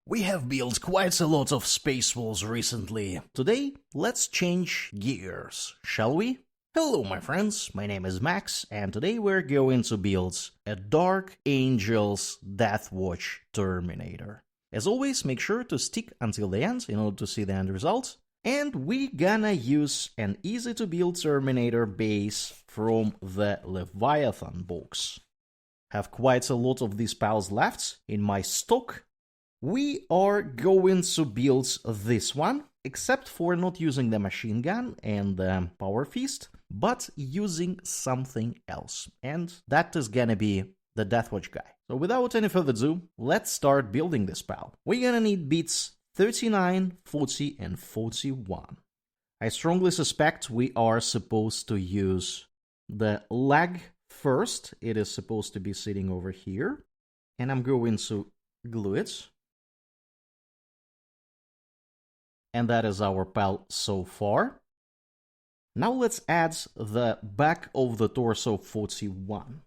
We have built quite a lot of space walls recently. Today, let's change gears, shall we? Hello my friends, my name is Max, and today we're going to build a Dark Angels Deathwatch Terminator. As always, make sure to stick until the end in order to see the end result. And we're gonna use an easy to build Terminator base from the Leviathan box. Have quite a lot of these piles left in my stock. We are going to build this one, except for not using the machine gun and the power fist, but using something else. And that is gonna be the Deathwatch guy. So without any further ado, let's start building this pal. We're gonna need bits 39, 40, and 41. I strongly suspect we are supposed to use the leg first. It is supposed to be sitting over here. And I'm going to glue it. And that is our pal so far. Now let's add the back of the torso 41.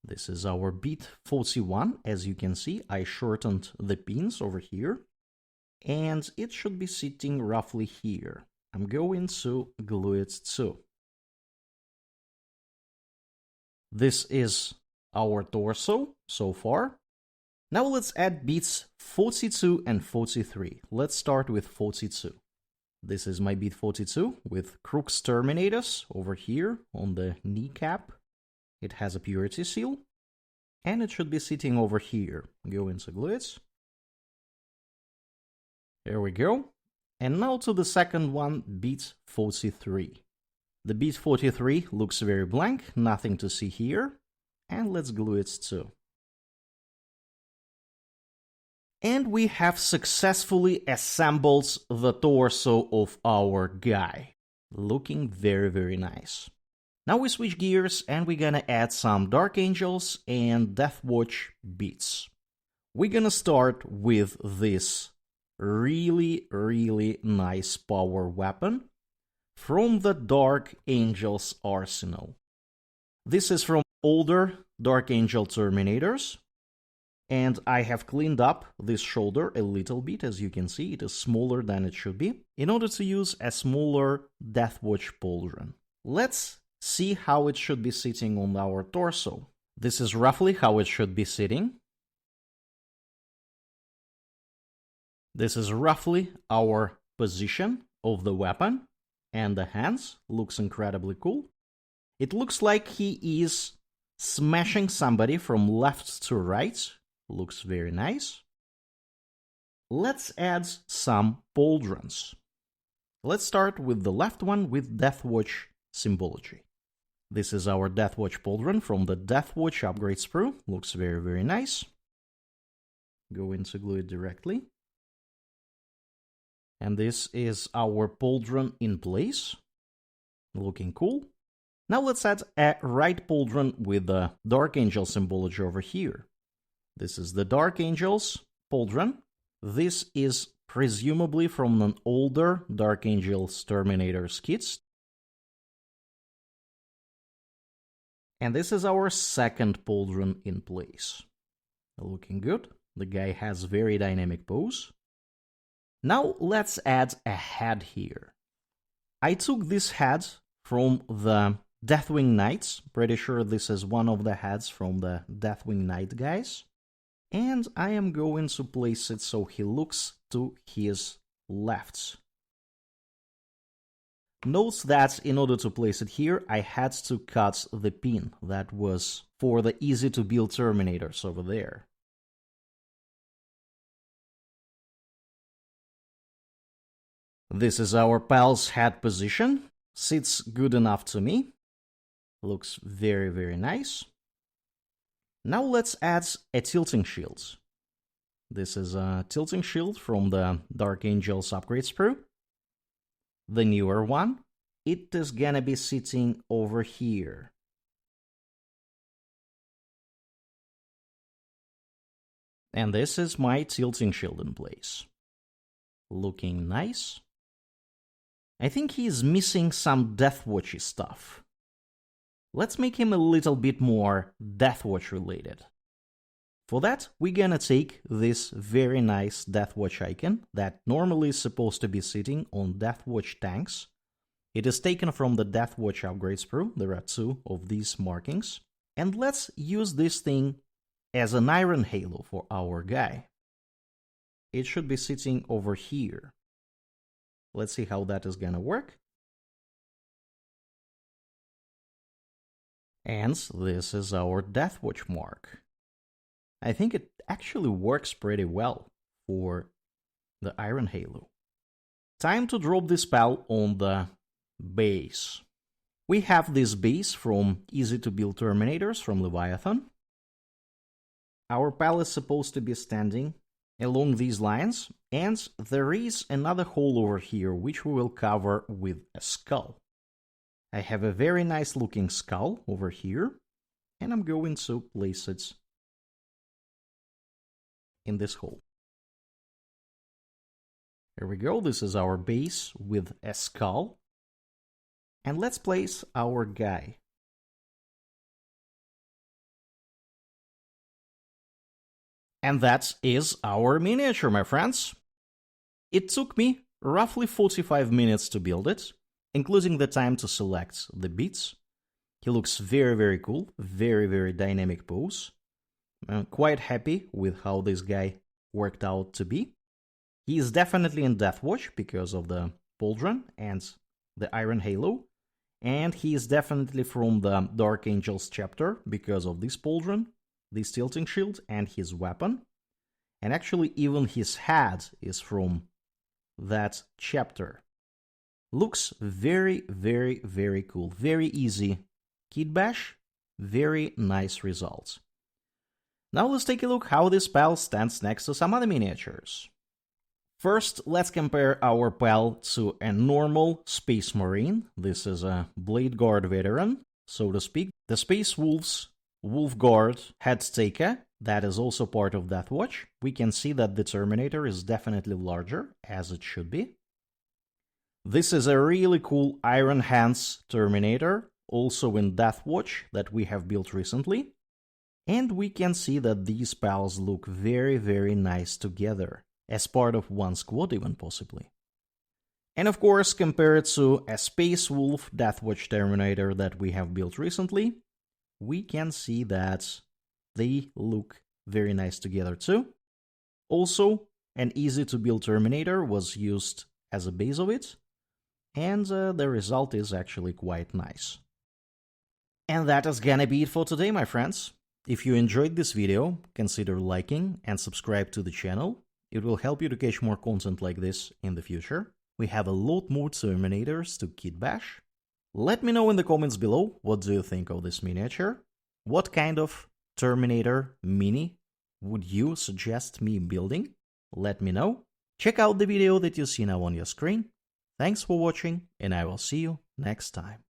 This is our beat 41. As you can see, I shortened the pins over here. And it should be sitting roughly here. I'm going to glue it too. This is our torso so far. Now let's add beats 42 and 43. Let's start with 42. This is my beat 42 with Crux Terminators over here on the kneecap. It has a purity seal. And it should be sitting over here. Go into glue it. There we go. And now to the second one, beat 43. The beat 43 looks very blank, nothing to see here. And let's glue it too. And we have successfully assembled the torso of our guy. Looking very, very nice. Now we switch gears and we're gonna add some Dark Angels and Deathwatch beats. We're gonna start with this really, really nice power weapon from the Dark Angels arsenal. This is from older Dark Angel Terminators. And I have cleaned up this shoulder a little bit. As you can see, it is smaller than it should be, in order to use a smaller Deathwatch pauldron. Let's see how it should be sitting on our torso. This is roughly how it should be sitting. This is roughly our position of the weapon, and the hands looks incredibly cool. It looks like he is smashing somebody from left to right. Looks very nice. Let's add some pauldrons. Let's start with the left one with Deathwatch symbology. This is our Deathwatch pauldron from the Deathwatch upgrade sprue. Looks very, very nice. Go into glue it directly. And this is our pauldron in place. Looking cool. Now let's add a right pauldron with the Dark Angel symbology over here. This is the Dark Angels pauldron. This is presumably from an older Dark Angels Terminators kits. And this is our second pauldron in place. Looking good. The guy has very dynamic pose. Now let's add a head here. I took this head from the Deathwing Knights. Pretty sure this is one of the heads from the Deathwing Knight guys. And I am going to place it so he looks to his left. Note that in order to place it here, I had to cut the pin that was for the easy to build Terminators over there. This is our pal's head position. Sits good enough to me. Looks very, very nice. Now let's add a tilting shield. This is a tilting shield from the Dark Angels upgrade sprue. The newer one. It is gonna be sitting over here. And this is my tilting shield in place. Looking nice. I think he's missing some Deathwatchy stuff. Let's make him a little bit more Deathwatch related. For that, we're gonna take this very nice Deathwatch icon that normally is supposed to be sitting on Deathwatch tanks. It is taken from the Deathwatch upgrade sprue. There are 2 of these markings. And let's use this thing as an iron halo for our guy. It should be sitting over here. Let's see how that is gonna work. And this is our Deathwatch mark. I think it actually works pretty well for the Iron Halo. Time to drop this spell on the base. We have this base from Easy to Build Terminators from Leviathan. Our pal is supposed to be standing along these lines, and there is another hole over here which we will cover with a skull. I have a very nice looking skull over here, and I'm going to place it in this hole. Here we go, this is our base with a skull. And let's place our guy. And that is our miniature, my friends. It took me roughly 45 minutes to build it, including the time to select the bits. He looks very, very cool, very, very dynamic pose. I'm quite happy with how this guy worked out to be. He is definitely in Deathwatch because of the pauldron and the Iron Halo. And he is definitely from the Dark Angels chapter because of this pauldron, this tilting shield, and his weapon. And actually even his head is from that chapter. Looks very, very, very cool. Very easy kitbash. Very nice results. Now let's take a look how this pal stands next to some other miniatures. First, let's compare our pal to a normal Space Marine. This is a Blade Guard veteran, so to speak. The Space Wolves Wolf Guard head taker, that is also part of Deathwatch. We can see that the Terminator is definitely larger, as it should be. This is a really cool Iron Hands Terminator, also in Deathwatch, that we have built recently. And we can see that these pals look very, very nice together, as part of one squad even possibly. And of course, compared to a Space Wolf Deathwatch Terminator that we have built recently, we can see that they look very nice together too. Also, an easy to build Terminator was used as a base of it, and the result is actually quite nice. And that is gonna be it for today, my friends. If you enjoyed this video, consider liking and subscribe to the channel. It will help you to catch more content like this in the future. We have a lot more Terminators to kitbash. Let me know in the comments below what do you think of this miniature. What kind of Terminator mini would you suggest me building? Let me know. Check out the video that you see now on your screen. Thanks for watching, and I will see you next time.